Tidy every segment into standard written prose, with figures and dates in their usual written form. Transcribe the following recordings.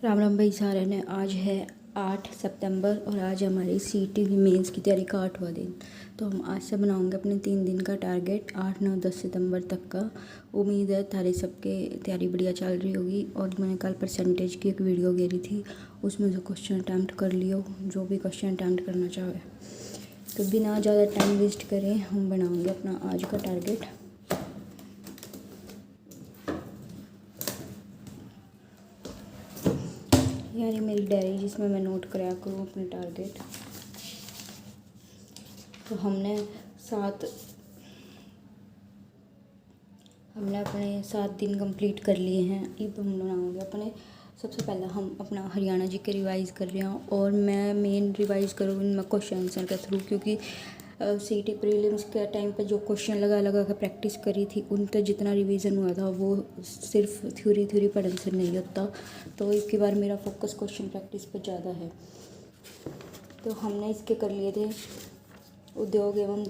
राम राम भाई सारे ने। आज है 8 सितंबर और आज हमारी सीटी मेंस की तैयारी का 8वां दिन। तो हम आज से बनाएंगे अपने 3 दिन का टारगेट 8, 9, 10 सितंबर तक का। उम्मीद है तारी सबके तैयारी बढ़िया चल रही होगी। और मैंने कल परसेंटेज की एक वीडियो घेरी थी, उसमें से क्वेश्चन अटैम्प्ट कर लियो जो भी क्वेश्चन अटैम्प्ट करना चाहे। तो बिना ज़्यादा टाइम वेस्ट करें हम बनाएंगे अपना आज का टारगेट। यानी मेरी डायरी जिसमें मैं नोट कराया करूँ अपने टारगेट। तो हमने अपने 7 दिन कंप्लीट कर लिए हैं। अब हम बनाएंगे अपने। सबसे पहले हम अपना हरियाणा जी के रिवाइज़ कर रहे हैं और मैं मेन रिवाइज़ करूँ इनमें क्वेश्चन आंसर के थ्रू, क्योंकि सीटी प्रीलिम्स के टाइम पे जो क्वेश्चन लगा कर प्रैक्टिस करी थी उन पर जितना रिवीजन हुआ था वो सिर्फ थ्योरी पढ़ने से नहीं होता। तो इसकी बार मेरा फोकस क्वेश्चन प्रैक्टिस पर ज़्यादा है। तो हमने इसके कर लिए थे उद्योग एवं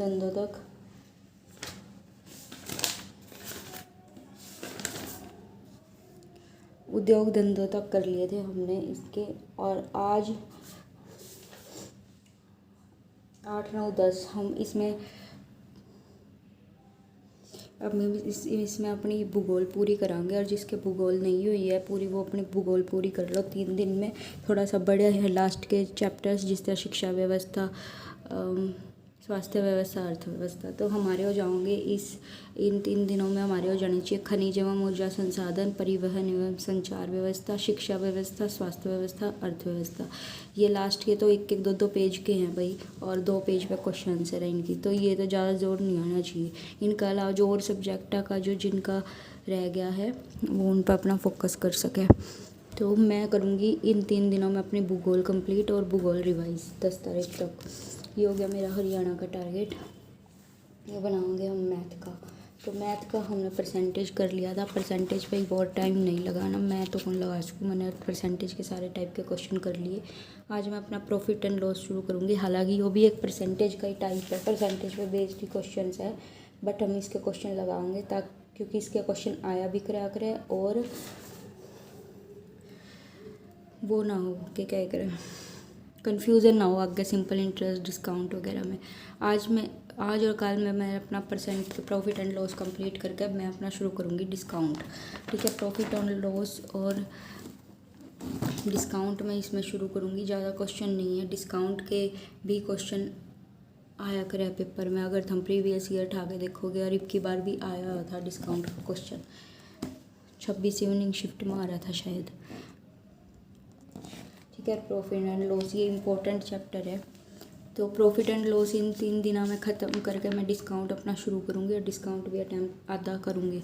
धंधों तक कर लिए थे हमने इसके। और आज 8, 9, 10 हम इसमें इसमें अपनी भूगोल पूरी करांगे। और जिसके भूगोल नहीं हुई है पूरी वो अपनी भूगोल पूरी कर लो 3 दिन में। थोड़ा सा बड़े है लास्ट के चैप्टर्स, जिस तरह शिक्षा व्यवस्था, स्वास्थ्य व्यवस्था, अर्थव्यवस्था। तो हमारे हो जाओगे इन 3 दिनों में हमारे हो जानी चाहिए खनिज एवं ऊर्जा संसाधन, परिवहन एवं संचार व्यवस्था, शिक्षा व्यवस्था, स्वास्थ्य व्यवस्था, अर्थव्यवस्था। ये लास्ट के तो 1-1, 2-2 पेज के हैं भाई, और 2 पेज पे क्वेश्चन आंसर है इनकी। तो ये तो ज़्यादा जोर नहीं आना चाहिए। इनका अलावा जो और सब्जेक्टा का जो जिनका रह गया है वो उन पर अपना फोकस कर सके। तो मैं करूँगी इन 3 दिनों में अपनी भूगोल कंप्लीट और भूगोल रिवाइज 10 तारीख तक। ये हो गया मेरा हरियाणा का टारगेट। ये बनाएंगे हम मैथ का। तो मैथ का हमने परसेंटेज कर लिया था। परसेंटेज पे ही बहुत टाइम नहीं लगाना, मैं तो कौन लगा सकूँ। मैंने परसेंटेज के सारे टाइप के क्वेश्चन कर लिए। आज मैं अपना प्रॉफिट एंड लॉस शुरू करूँगी। हालांकि वो भी एक परसेंटेज का ही टाइप है, परसेंटेज पे बेस्ड ही क्वेश्चन है, बट हम इसके क्वेश्चन लगाएंगे क्योंकि इसके क्वेश्चन आया भी करा करे और वो ना हो कि क्या करें, कन्फ्यूज़न ना हो आगे सिंपल इंटरेस्ट डिस्काउंट वगैरह में। आज और कल में मैं अपना प्रॉफिट एंड लॉस कंप्लीट करके मैं अपना शुरू करूँगी डिस्काउंट। ठीक है, प्रॉफिट एंड लॉस और डिस्काउंट में इसमें शुरू करूँगी। ज़्यादा क्वेश्चन नहीं है, डिस्काउंट के भी क्वेश्चन आया करे पेपर में। अगर तुम प्रीवियस ईयर उठा के देखोगे, और अब की बार भी आया था डिस्काउंट का क्वेश्चन, 26 इवनिंग शिफ्ट में आ रहा था शायद। ठीक है, प्रॉफिट एंड लॉस ये इम्पोर्टेंट चैप्टर है। तो प्रॉफिट एंड लॉस इन 3 दिनों में ख़त्म करके मैं डिस्काउंट अपना शुरू करूँगी और डिस्काउंट भी अटैम्प्ट आधा करूँगी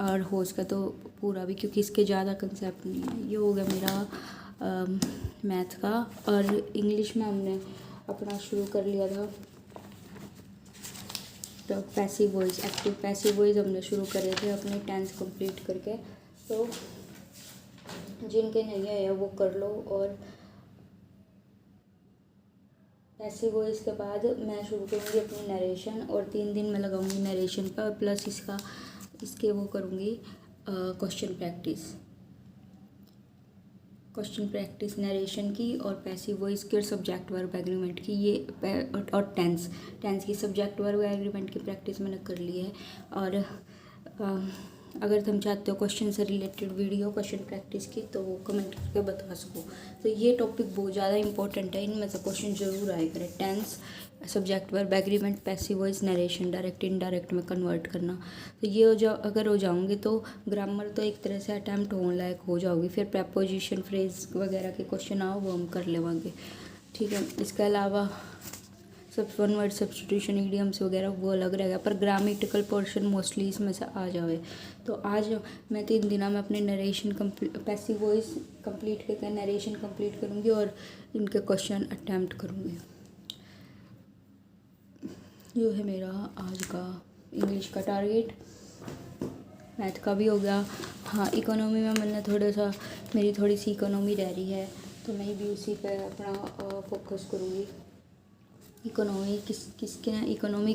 और हो सका तो पूरा भी, क्योंकि इसके ज़्यादा कंसेप्ट नहीं है। ये हो गया मेरा मैथ का। और इंग्लिश में हमने अपना शुरू कर लिया था तो passive voice, active passive voice हमने शुरू करे थे अपने 10th कंप्लीट करके। तो जिनके नहीं है वो कर लो। और पैसिव वॉइस के बाद मैं शुरू करूँगी अपनी नरेशन, और 3 दिन में लगाऊंगी नरेशन पर, और प्लस इसके वो करूँगी क्वेश्चन प्रैक्टिस नरेशन की और पैसिव वॉइस की और सब्जेक्ट वर्ब एग्रीमेंट की। ये और टेंस की सब्जेक्ट वर्ब एग्रीमेंट की प्रैक्टिस मैंने कर ली है। और अगर तुम चाहते हो क्वेश्चन से रिलेटेड वीडियो क्वेश्चन प्रैक्टिस की तो वो कमेंट करके बता सको। तो ये टॉपिक बहुत ज़्यादा इंपॉर्टेंट है, इनमें से क्वेश्चन जरूर आए करें। Tense, subject verb agreement, passive voice, narration, direct indirect में कन्वर्ट करना। तो ये अगर हो जाऊंगी तो ग्रामर तो एक तरह से अटैम्प्ट होने लायक हो जाओगी। फिर प्रपोजिशन, फ्रेज वगैरह के क्वेश्चन आओ वो हम कर लेवांगे। ठीक है, इसके अलावा सब वन वर्ड सब्स्टिट्यूशन, ईडियम्स वगैरह वो अलग रहेगा, पर ग्रामेटिकल पोर्शन मोस्टली इसमें से आ जावे। तो आज मैं 3 दिनों में अपने नरेशन पैसिव वॉइस कंप्लीट करके नरेशन कंप्लीट करूँगी और इनके क्वेश्चन अटैम्प्ट करूँगी। ये है मेरा आज का इंग्लिश का टारगेट। मैथ का भी हो गया। हाँ, इकोनॉमी में मैंने मेरी थोड़ी सी इकोनॉमी रह रही है, तो मैं भी उसी पर अपना फोकस करूँगी। इकोनॉमी किसके ने इकोनॉमी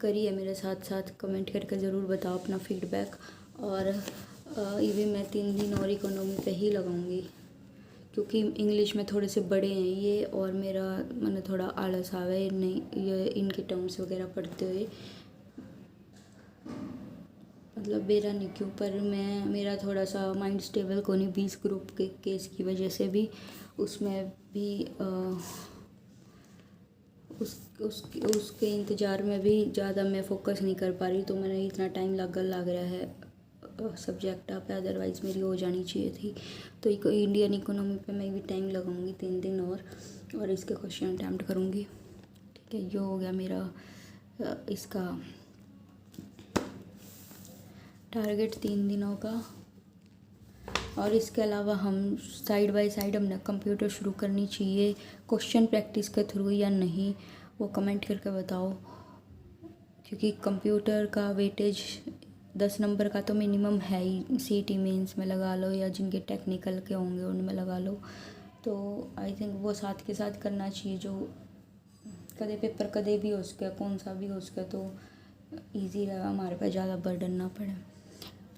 करी है मेरे साथ साथ कमेंट करके ज़रूर बताओ अपना फीडबैक। और ये भी मैं 3 दिन और इकोनॉमी पे ही लगाऊंगी। क्योंकि इंग्लिश में थोड़े से बड़े हैं ये, और मेरा मैंने थोड़ा आलस आ गया नहीं ये इनके टर्म्स वगैरह पढ़ते हुए। मतलब मेरा नहीं क्यों, पर मेरा थोड़ा सा माइंड स्टेबल को नहीं 20 ग्रुप के केस की वजह से भी, उसमें भी उसके इंतज़ार में भी ज़्यादा मैं फोकस नहीं कर पा रही, तो मैंने इतना टाइम लग रहा है सब्जेक्ट पे, अदरवाइज़ मेरी हो जानी चाहिए थी। तो इंडियन इकोनॉमी पे मैं भी टाइम लगाऊंगी 3 दिन और इसके क्वेश्चन अटैम्प्ट करूंगी। ठीक है, ये हो गया मेरा इसका टारगेट 3 दिनों का। और इसके अलावा हम साइड बाय साइड हमने कंप्यूटर शुरू करनी चाहिए क्वेश्चन प्रैक्टिस के थ्रू या नहीं, वो कमेंट करके बताओ। क्योंकि कंप्यूटर का वेटेज 10 नंबर का तो मिनिमम है ही, सीईटी मेंस में लगा लो या जिनके टेक्निकल के होंगे उनमें लगा लो। तो आई थिंक वो साथ के साथ करना चाहिए, जो कदे पेपर कदे भी हो सके, कौन सा भी हो सके, तो ईजी रहा, हमारे पास ज़्यादा बर्डन ना पड़े।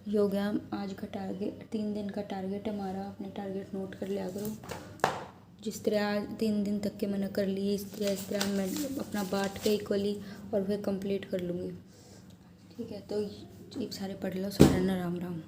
ये हो गया आज का टारगेट, 3 दिन का टारगेट हमारा। अपने टारगेट नोट कर लिया करो। जिस तरह आज 3 दिन तक के मैंने कर लिए, इस तरह मैं अपना बांट के इक्वली और फिर कंप्लीट कर लूँगी। ठीक है, तो ये सारे पढ़ लो। सारा ना राम राम।